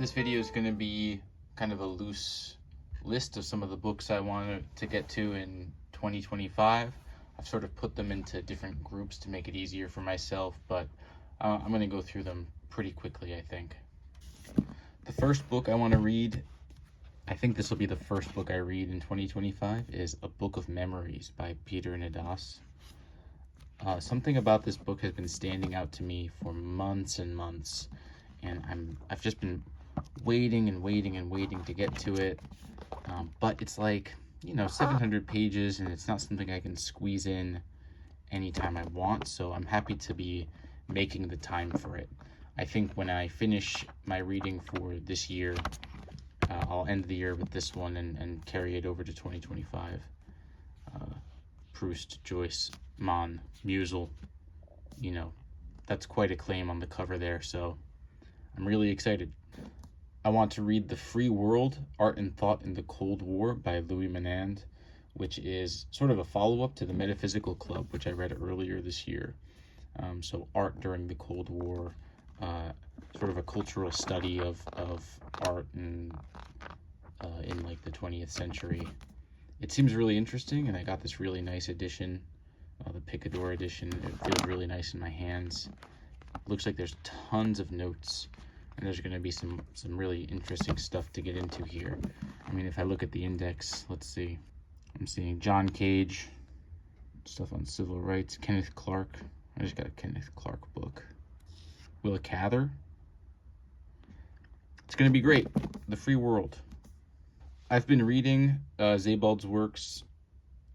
This video is going to be kind of a loose list of some of the books I wanted to get to in 2025. I've sort of put them into different groups to make it easier for myself, but I'm going to go through them pretty quickly, I think. The first book I want to read, I think this will be the first book I read in 2025, is A Book of Memories by Peter Nadas. Something about this book has been standing out to me for months and months, and I've just been waiting to get to it, but it's like, 700 pages, and it's not something I can squeeze in anytime I want, so I'm happy to be making the time for it. I think when I finish my reading for this year, I'll end the year with this one and carry it over to 2025. Proust, Joyce, Mann, Musil, that's quite a claim on the cover there, so I'm really excited. I want to read The Free World, Art and Thought in the Cold War by Louis Menand, which is sort of a follow-up to The Metaphysical Club, which I read earlier this year. So art during the Cold War, sort of a cultural study of art in like the 20th century. It seems really interesting, and I got this really nice edition, the Picador edition. It feels really nice in my hands. It looks like there's tons of notes, and there's going to be some really interesting stuff to get into here. I mean, if I look at the index, let's see. I'm seeing John Cage, stuff on civil rights, Kenneth Clark. I just got a Kenneth Clark book. Willa Cather. It's going to be great. The Free World. I've been reading Sebald's works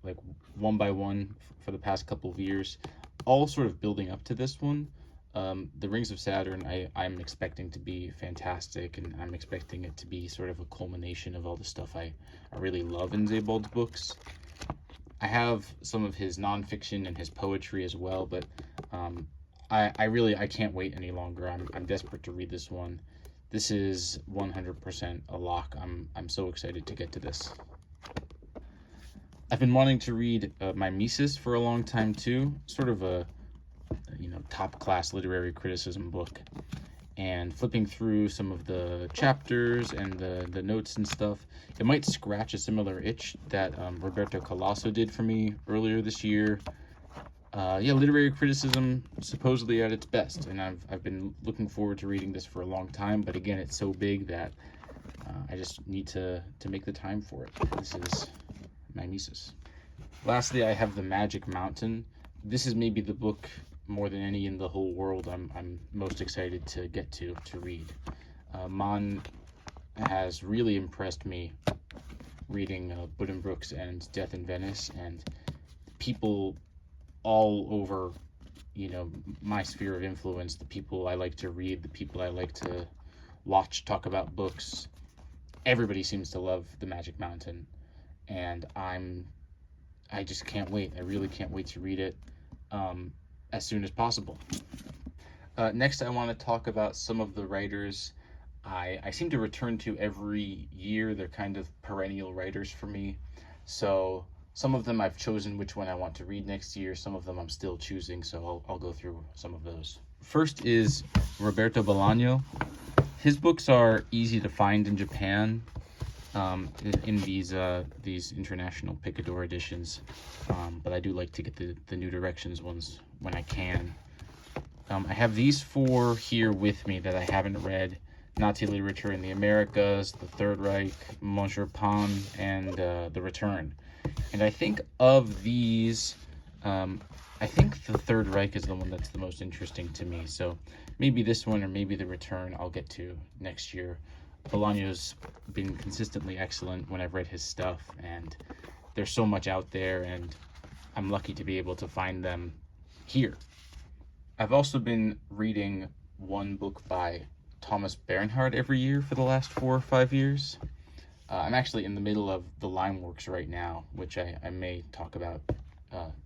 like one by one for the past couple of years, all sort of building up to this one. The Rings of Saturn, I'm expecting to be fantastic, and I'm expecting it to be sort of a culmination of all the stuff I really love in Sebald's books. I have some of his nonfiction and his poetry as well, but I can't wait any longer. I'm desperate to read this one. This is 100% a lock. I'm so excited to get to this. I've been wanting to read my Misc for a long time too, sort of a top class literary criticism book, and flipping through some of the chapters and the notes and stuff, it might scratch a similar itch that Roberto Colasso did for me earlier this year. Literary criticism supposedly at its best, and I've been looking forward to reading this for a long time, but again, it's so big that I just need to make the time for it. This is my Misc. Lastly, I have The Magic Mountain. This is maybe the book more than any in the whole world I'm most excited to get to read. Mann has really impressed me reading Buddenbrooks and Death in Venice, and people all over, my sphere of influence, the people I like to read, the people I like to watch talk about books, everybody seems to love The Magic Mountain, and I just can't wait. I really can't wait to read it as soon as possible. Next, I want to talk about some of the writers I seem to return to every year. They're kind of perennial writers for me. So some of them I've chosen which one I want to read next year. Some of them I'm still choosing, so I'll go through some of those. First is Roberto Bolaño. His books are easy to find in Japan, in these international Picador editions, but I do like to get the New Directions ones when I can. I have these four here with me that I haven't read: Nazi Literature in the Americas, The Third Reich, Monsieur Pan, and The Return. And I think of these, I think The Third Reich is the one that's the most interesting to me, so maybe this one or maybe The Return I'll get to next year. Bolaño's been consistently excellent when I've read his stuff, and there's so much out there, and I'm lucky to be able to find them here. I've also been reading one book by Thomas Bernhard every year for the last 4 or 5 years. I'm actually in the middle of The Limeworks right now, which I may talk about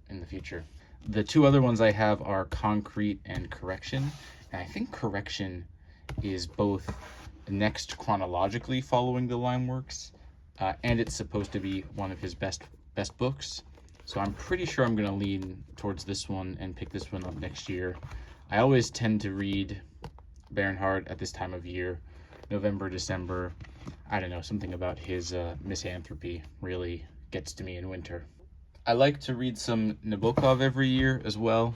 in the future. The two other ones I have are Concrete and Correction, and I think Correction is both next chronologically following The Limeworks, and it's supposed to be one of his best books. So I'm pretty sure I'm going to lean towards this one and pick this one up next year. I always tend to read Bernhard at this time of year, November, December. I don't know, something about his misanthropy really gets to me in winter. I like to read some Nabokov every year as well.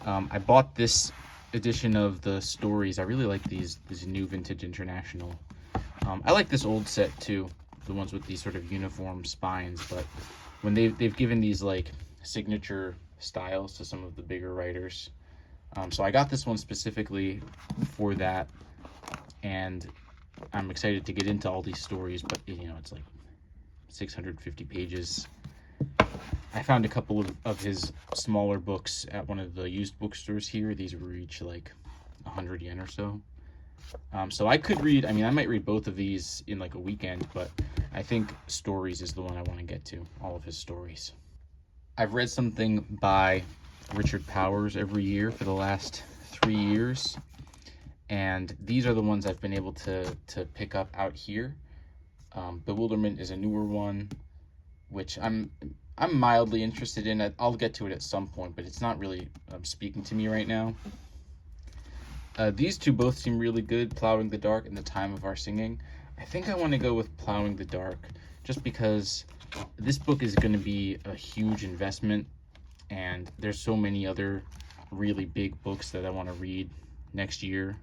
I bought this edition of the stories. I really like these new vintage international. I like this old set too, the ones with these sort of uniform spines, but when they've given these like signature styles to some of the bigger writers. So I got this one specifically for that, and I'm excited to get into all these stories, but it's like 650 pages. I found a couple of his smaller books at one of the used bookstores here. These were each like 100 yen or so. So I could read, I might read both of these in like a weekend, but I think Stories is the one I want to get to, all of his stories. I've read something by Richard Powers every year for the last 3 years, and these are the ones I've been able to pick up out here. Bewilderment is a newer one, which I'm mildly interested in. I'll get to it at some point, but it's not really speaking to me right now. These two both seem really good, Plowing the Dark and The Time of Our Singing. I think I want to go with Plowing the Dark, just because this book is going to be a huge investment, and there's so many other really big books that I want to read next year.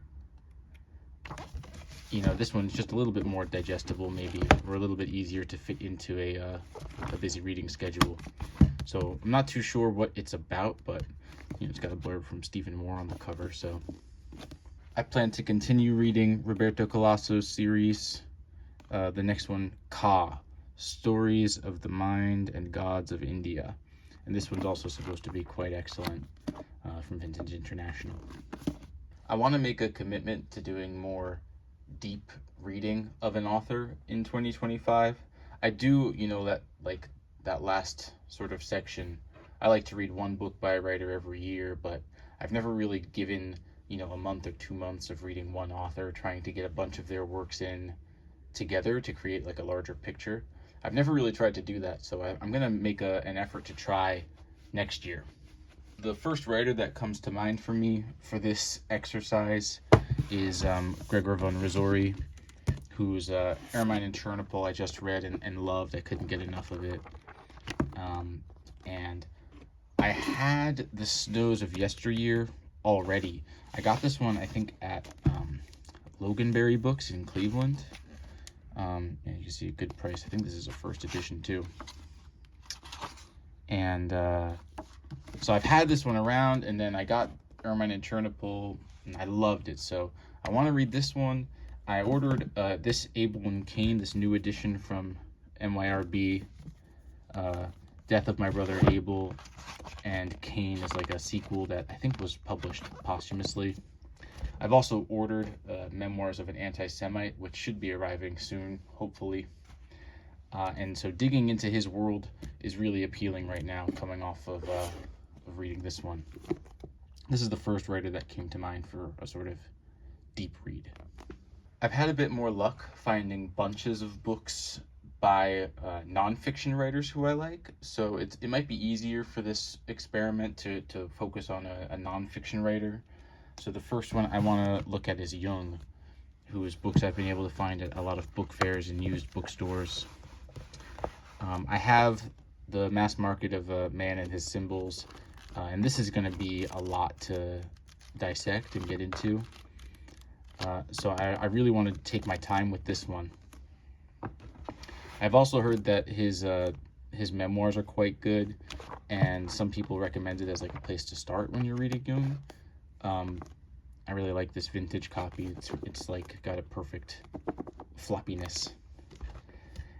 This one's just a little bit more digestible, maybe, or a little bit easier to fit into a busy reading schedule. So I'm not too sure what it's about, but it's got a blurb from Stephen Moore on the cover. So I plan to continue reading Roberto Colasso's series. The next one, Ka, Stories of the Mind and Gods of India. And this one's also supposed to be quite excellent, from Vintage International. I want to make a commitment to doing more deep reading of an author in 2025. I do, that last sort of section, I like to read one book by a writer every year, but I've never really given, a month or 2 months of reading one author, trying to get a bunch of their works in together to create like a larger picture. I've never really tried to do that, so I'm going to make an effort to try next year. The first writer that comes to mind for me for this exercise is Gregor von Risori, whose Ermine and Chernobyl I just read and loved. I couldn't get enough of it. And I had The Snows of Yesteryear already. I got this one, I think, at Loganberry Books in Cleveland. And you can see a good price. I think this is a first edition too. And so I've had this one around, and then I got Ermine and Chernobyl, and I loved it. So I want to read this one. I ordered this Abel and Cain, this new edition from MYRB, Death of My Brother Abel, and Cain is like a sequel that I think was published posthumously. I've also ordered Memoirs of an Anti-Semite, which should be arriving soon, hopefully. And so digging into his world is really appealing right now, coming off of reading this one. This is the first writer that came to mind for a sort of deep read. I've had a bit more luck finding bunches of books by nonfiction writers who I like, so it might be easier for this experiment to focus on a nonfiction writer. So the first one I want to look at is Jung, whose books I've been able to find at a lot of book fairs and used bookstores. I have The Mass Market of Man and His Symbols, and this is going to be a lot to dissect and get into. So I really want to take my time with this one. I've also heard that his memoirs are quite good, and some people recommend it as like a place to start when you're reading Jung. I really like this vintage copy. It's like got a perfect floppiness.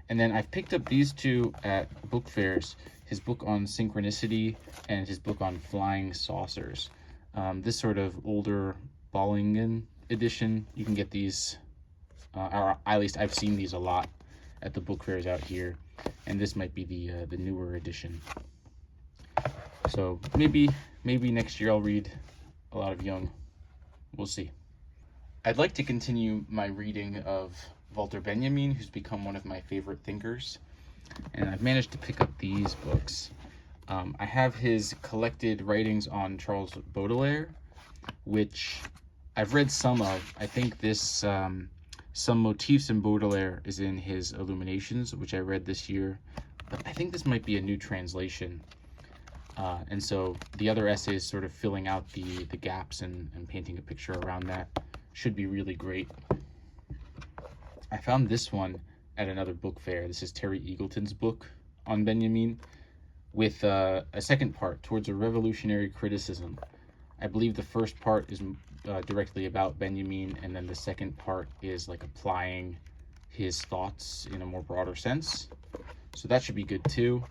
And then I've picked up these two at book fairs, his book on synchronicity and his book on flying saucers. This sort of older Bollingen edition, you can get these, or at least I've seen these a lot at the book fairs out here, and this might be the newer edition. So maybe next year I'll read a lot of Jung. We'll see. I'd like to continue my reading of Walter Benjamin, who's become one of my favorite thinkers, and I've managed to pick up these books. I have his collected writings on Charles Baudelaire, which I've read some of. I think this Some motifs in Baudelaire is in his Illuminations, which I read this year, but I think this might be a new translation. And so the other essays sort of filling out the gaps and painting a picture around that should be really great. I found this one at another book fair. This is Terry Eagleton's book on Benjamin, with a second part, Towards a Revolutionary Criticism. I believe the first part is directly about Benjamin, and then the second part is like applying his thoughts in a more broader sense. So that should be good too.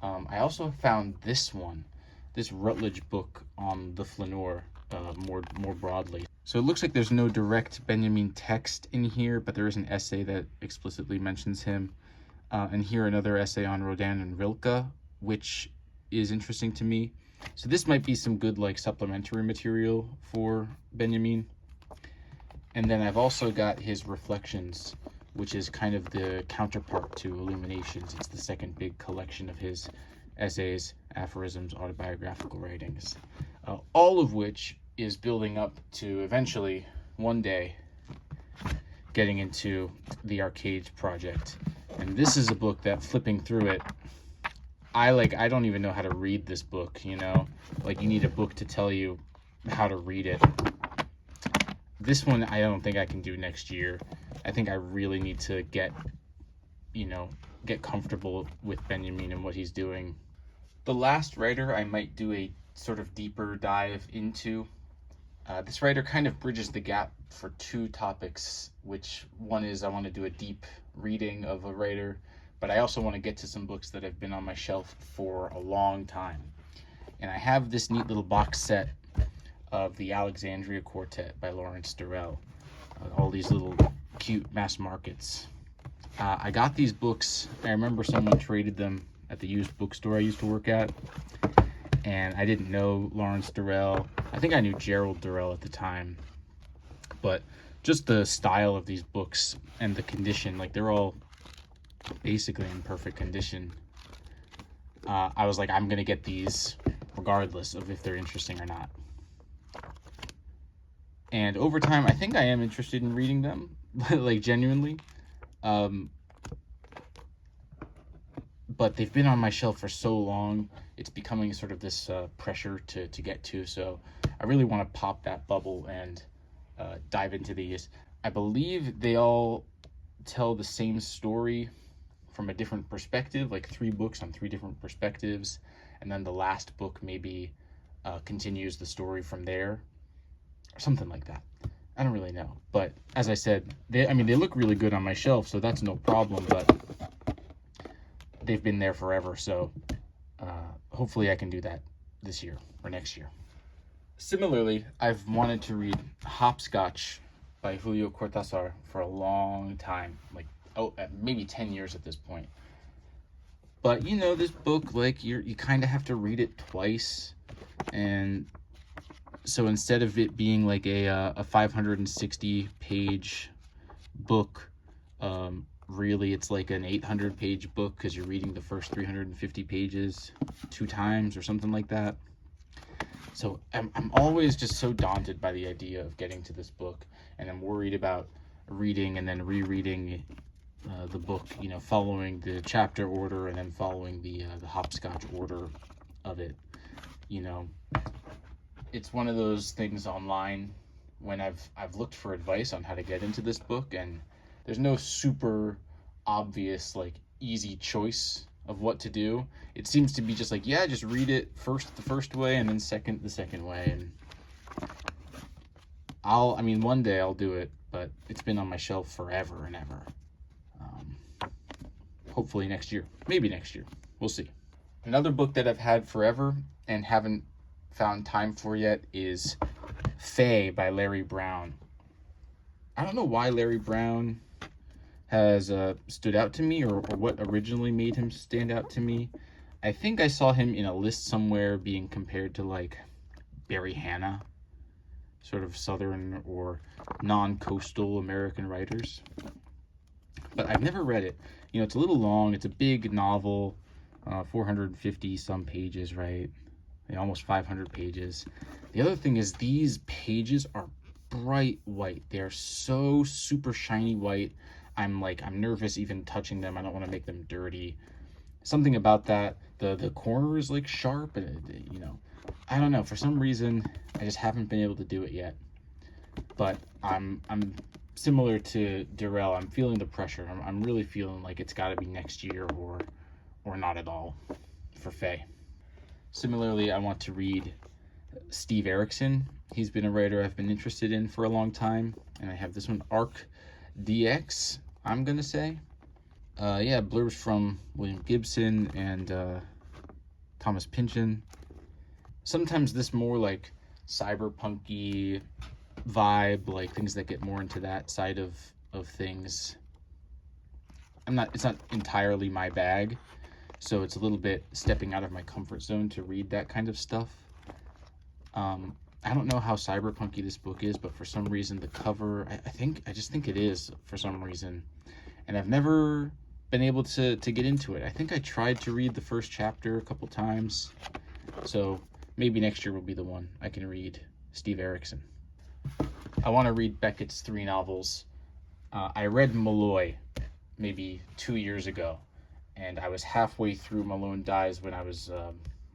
I also found this Routledge book on the flaneur more broadly. So it looks like there's no direct Benjamin text in here, but there is an essay that explicitly mentions him. And here another essay on Rodin and Rilke, which is interesting to me. So this might be some good like supplementary material for Benjamin. And then I've also got his Reflections, which is kind of the counterpart to Illuminations. It's the second big collection of his essays, aphorisms, autobiographical writings, all of which is building up to eventually, one day, getting into the Arcades project. And this is a book that, flipping through it, I don't even know how to read this book, you know? Like, you need a book to tell you how to read it. This one, I don't think I can do next year. I think I really need to get comfortable with Benjamin and what he's doing. The last writer I might do a sort of deeper dive into. This writer kind of bridges the gap for two topics, which one is I want to do a deep reading of a writer, but I also want to get to some books that have been on my shelf for a long time. And I have this neat little box set of the Alexandria Quartet by Lawrence Durrell. All these little cute mass markets. I got these books. I remember someone traded them at the used bookstore I used to work at, and I didn't know Lawrence Durrell. I think I knew Gerald Durrell at the time, but just the style of these books and the condition, like they're all basically in perfect condition. I was like, I'm gonna get these regardless of if they're interesting or not. And over time, I think I am interested in reading them, like genuinely. But they've been on my shelf for so long, it's becoming sort of this pressure to get to. So I really want to pop that bubble and dive into these. I believe they all tell the same story from a different perspective, like 3 books on 3 different perspectives. And then the last book maybe continues the story from there, or something like that. I don't really know. But as I said, they look really good on my shelf, so that's no problem. But they've been there forever, so hopefully I can do that this year or next year. Similarly, I've wanted to read Hopscotch by Julio Cortázar for a long time, like maybe 10 years at this point. But you know, this book, like you kind of have to read it twice, and so instead of it being like a 560 page book, really it's like an 800 page book because you're reading the first 350 pages 2 times or something like that. So I'm always just so daunted by the idea of getting to this book, and I'm worried about reading and then rereading the book, you know, following the chapter order and then following the hopscotch order of it. You know, it's one of those things online when I've looked for advice on how to get into this book, and there's no super obvious like easy choice of what to do. It seems to be just like, yeah, just read it first the first way and then second the second way. And one day I'll do it, but it's been on my shelf forever and ever. Hopefully next year, maybe next year, we'll see. Another book that I've had forever and haven't found time for yet is Faye by Larry Brown. I don't know why Larry Brown has stood out to me, or what originally made him stand out to me. I think I saw him in a list somewhere being compared to like Barry Hannah, sort of southern or non-coastal American writers. But I've never read it. You know, it's a little long. It's a big novel, 450 some pages, right? Almost 500 pages. The other thing is these pages are bright white. They're so super shiny white. I'm nervous even touching them. I don't want to make them dirty. Something about that. The corner is like sharp, and I don't know. For some reason, I just haven't been able to do it yet. But I'm similar to Durrell. I'm feeling the pressure. I'm really feeling like it's got to be next year or not at all for Faye. Similarly, I want to read Steve Erickson. He's been a writer I've been interested in for a long time, and I have this one, Arc DX, I'm gonna say. Yeah, blurbs from William Gibson and Thomas Pynchon. Sometimes this more like cyberpunky vibe, like things that get more into that side of things. It's not entirely my bag, so it's a little bit stepping out of my comfort zone to read that kind of stuff. I don't know how cyberpunky this book is, but for some reason the cover, I just think it is for some reason. And I've never been able to get into it. I think I tried to read the first chapter a couple times. So maybe next year will be the one I can read Steve Erickson. I want to read Beckett's 3 novels. I read Malloy maybe 2 years ago, and I was halfway through Malone Dies when I was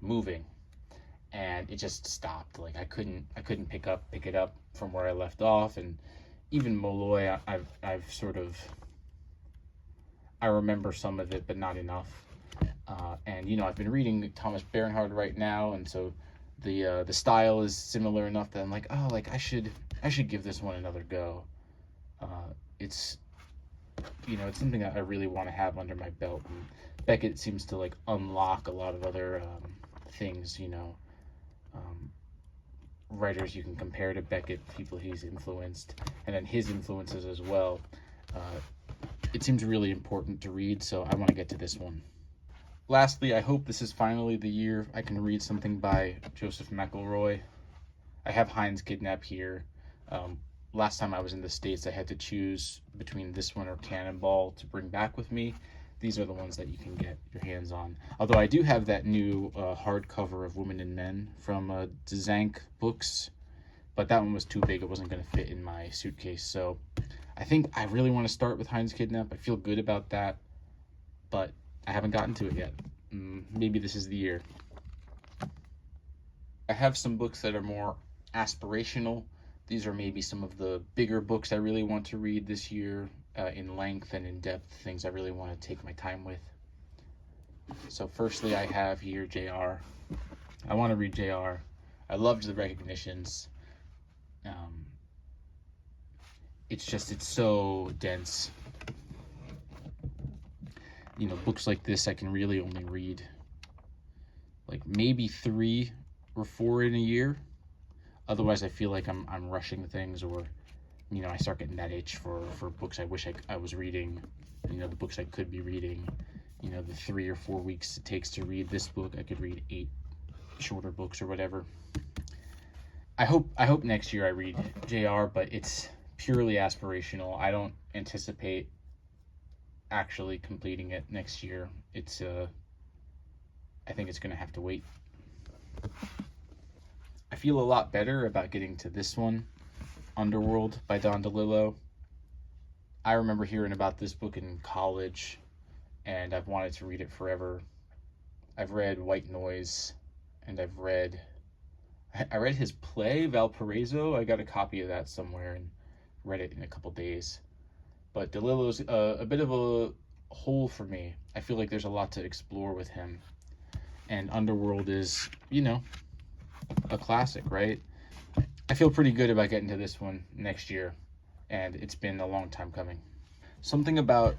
moving, and it just stopped. Like I couldn't pick it up from where I left off. And even Malloy, I've sort of, I remember some of it, but not enough. And I've been reading Thomas Bernhard right now, and so the style is similar enough that I'm like, oh, like I should give this one another go. It's it's something that I really want to have under my belt. And Beckett seems to like unlock a lot of other things, writers you can compare to Beckett, people he's influenced, and then his influences as well. It seems really important to read, so I want to get to this one. Lastly, I hope this is finally the year I can read something by Joseph McElroy. I have Heinz Kidnap here. Last time I was in the States, I had to choose between this one or Cannonball to bring back with me. These are the ones that you can get your hands on. Although I do have that new hardcover of Women and Men from Dzank Books, but that one was too big. It wasn't going to fit in my suitcase. So I think I really want to start with Heinz Kidnap. I feel good about that, but I haven't gotten to it yet. Maybe this is the year. I have some books that are more aspirational. These are maybe some of the bigger books I really want to read this year, in length and in depth, things I really want to take my time with. So firstly, I have here JR. I want to read JR. I loved the recognitions. It's so dense. Books like this I can really only read like maybe 3 or 4 in a year. Otherwise, I feel like I'm rushing things, or I start getting that itch for books I wish I was reading. The books I could be reading. The 3 or 4 weeks it takes to read this book, I could read 8 shorter books or whatever. I hope next year I read JR, but it's purely aspirational. I don't anticipate actually completing it next year. I think it's gonna have to wait. I feel a lot better about getting to this one, Underworld by Don DeLillo. I remember hearing about this book in college, and I've wanted to read it forever. I've read White Noise, and I read his play, Valparaiso. I got a copy of that somewhere and read it in a couple days. But DeLillo's a bit of a hole for me. I feel like there's a lot to explore with him. And Underworld is, a classic, right? I feel pretty good about getting to this one next year, and it's been a long time coming. Something about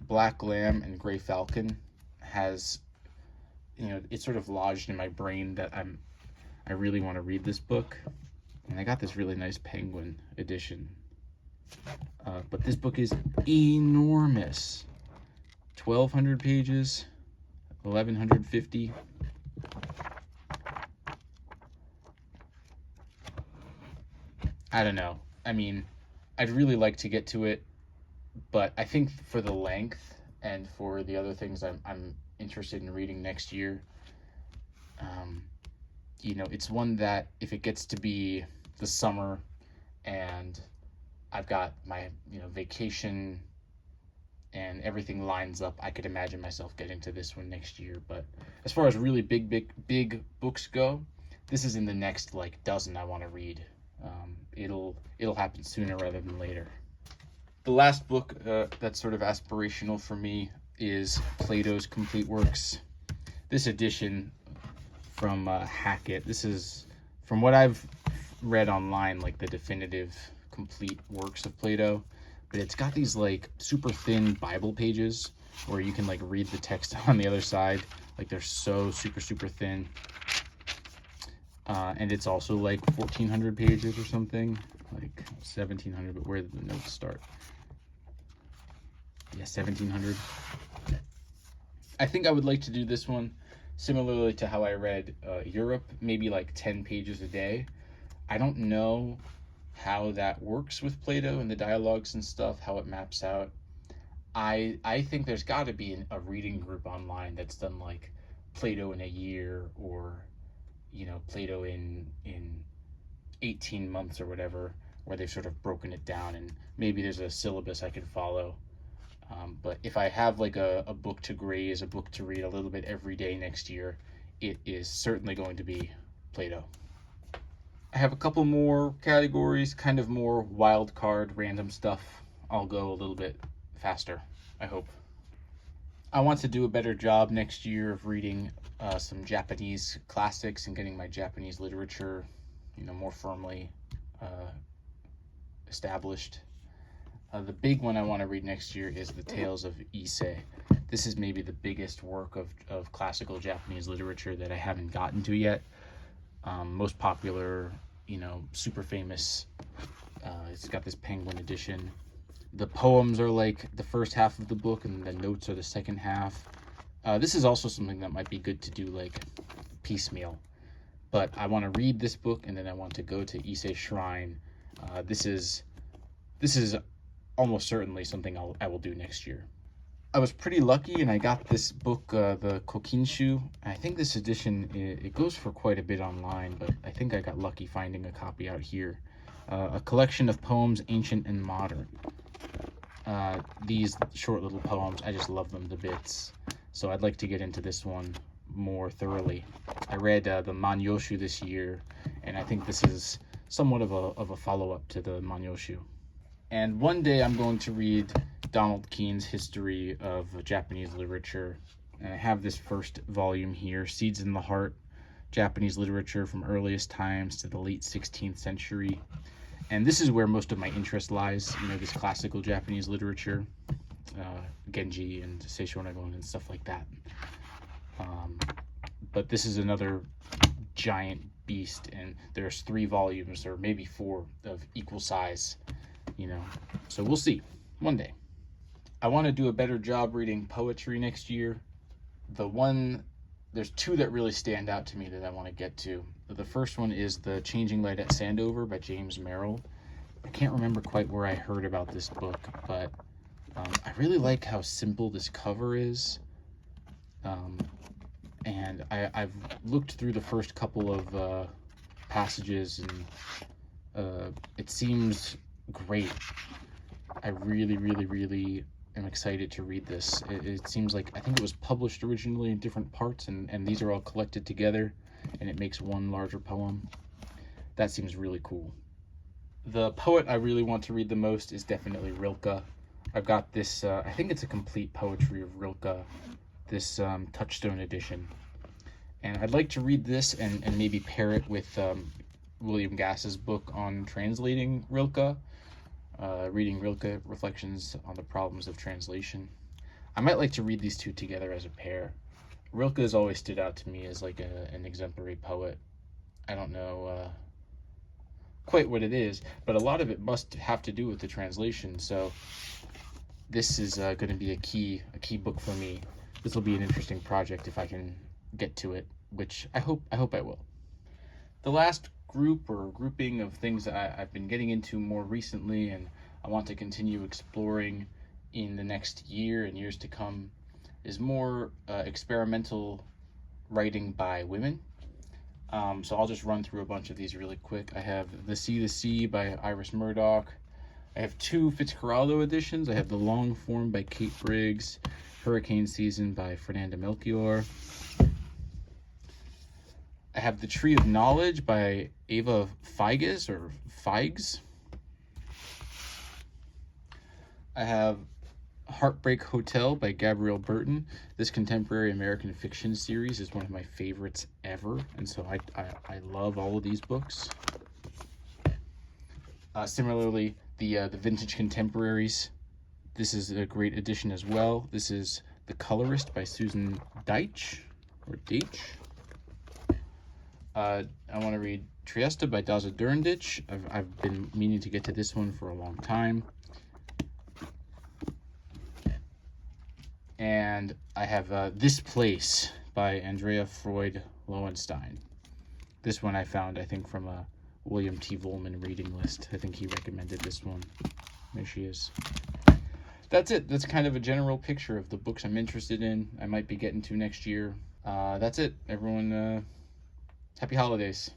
Black Lamb and Gray Falcon has, it's sort of lodged in my brain that I really want to read this book. And I got this really nice Penguin edition. But this book is enormous. 1,200 pages, 1,150. I don't know. I mean, I'd really like to get to it, but I think for the length and for the other things I'm interested in reading next year, it's one that if it gets to be the summer and I've got my vacation and everything lines up. I could imagine myself getting to this one next year. But as far as really big books go, this is in the next like dozen I want to read. It'll happen sooner rather than later. The last book that's sort of aspirational for me is Plato's Complete Works. This edition from Hackett. This is, from what I've read online, like the definitive complete works of Plato. But it's got these like super thin Bible pages where you can like read the text on the other side. Like they're so super thin. And it's also like 1,400 pages or something, like 1,700. But where did the notes start? Yeah, 1,700. I think I would like to do this one similarly to how I read Europe, maybe like 10 pages a day. I don't know how that works with Plato and the dialogues and stuff, how it maps out. I think there's got to be a reading group online that's done like Plato in a year, or Plato in 18 months or whatever, where they've sort of broken it down, and maybe there's a syllabus I can follow. But if I have like a book to graze, a book to read a little bit every day next year, it is certainly going to be Plato. I have a couple more categories, kind of more wild card, random stuff. I'll go a little bit faster, I hope. I want to do a better job next year of reading some Japanese classics and getting my Japanese literature, more firmly established. The big one I want to read next year is The Tales of Issei. This is maybe the biggest work of classical Japanese literature that I haven't gotten to yet. Most popular, super famous. It's got this Penguin edition. The poems are like the first half of the book, and the notes are the second half. This is also something that might be good to do like piecemeal. But I want to read this book, and then I want to go to Issei Shrine. This is almost certainly something I will do next year. I was pretty lucky, and I got this book, the Kokinshu. I think this edition, it goes for quite a bit online, but I think I got lucky finding a copy out here. A collection of poems, ancient and modern. These short little poems, I just love them to bits. So I'd like to get into this one more thoroughly. I read the Manyoshu this year, and I think this is somewhat of a follow-up to the Manyoshu. And one day I'm going to read Donald Keene's History of Japanese Literature. And I have this first volume here, Seeds in the Heart, Japanese Literature from Earliest Times to the Late 16th Century. And this is where most of my interest lies, this classical Japanese literature, Genji and Seishonagon and stuff like that. But this is another giant beast, and there's 3 volumes, or maybe 4, of equal size. So we'll see one day. I want to do a better job reading poetry next year. There's 2 that really stand out to me that I want to get to. The first one is The Changing Light at Sandover by James Merrill. I can't remember quite where I heard about this book, but I really like how simple this cover is. And I've looked through the first couple of passages, and it seems great. I really am excited to read this. It seems like, I think it was published originally in different parts, and these are all collected together, and it makes one larger poem. That seems really cool. The poet I really want to read the most is definitely Rilke. I've got this, I think it's a complete poetry of Rilke, this Touchstone edition. And I'd like to read this and maybe pair it with William Gass's book on translating Rilke, reading Rilke, Reflections on the Problems of Translation. I might like to read these 2 together as a pair. Rilke has always stood out to me as like an exemplary poet. I don't know quite what it is, but a lot of it must have to do with the translation. So this is going to be a key book for me. This will be an interesting project if I can get to it, which I hope I will. The last group or grouping of things that I've been getting into more recently, and I want to continue exploring in the next year and years to come, is more experimental writing by women. So I'll just run through a bunch of these really quick. I have The Sea by Iris Murdoch. I have 2 Fitzcarraldo editions. I have The Long Form by Kate Briggs, Hurricane Season by Fernanda Melchior. I have The Tree of Knowledge by Ava Figes. I have Heartbreak Hotel by Gabrielle Burton. This contemporary American fiction series is one of my favorites ever, and so I love all of these books. Similarly, the Vintage Contemporaries. This is a great edition as well. This is The Colorist by Susan Deitch. I want to read Trieste by Daza Durndich. I've been meaning to get to this one for a long time. And I have This Place by Andrea Freud Lowenstein. This one I found, I think, from a William T. Volman reading list. I think he recommended this one. There she is. That's it. That's kind of a general picture of the books I'm interested in, I might be getting to next year. That's it. Everyone, happy holidays.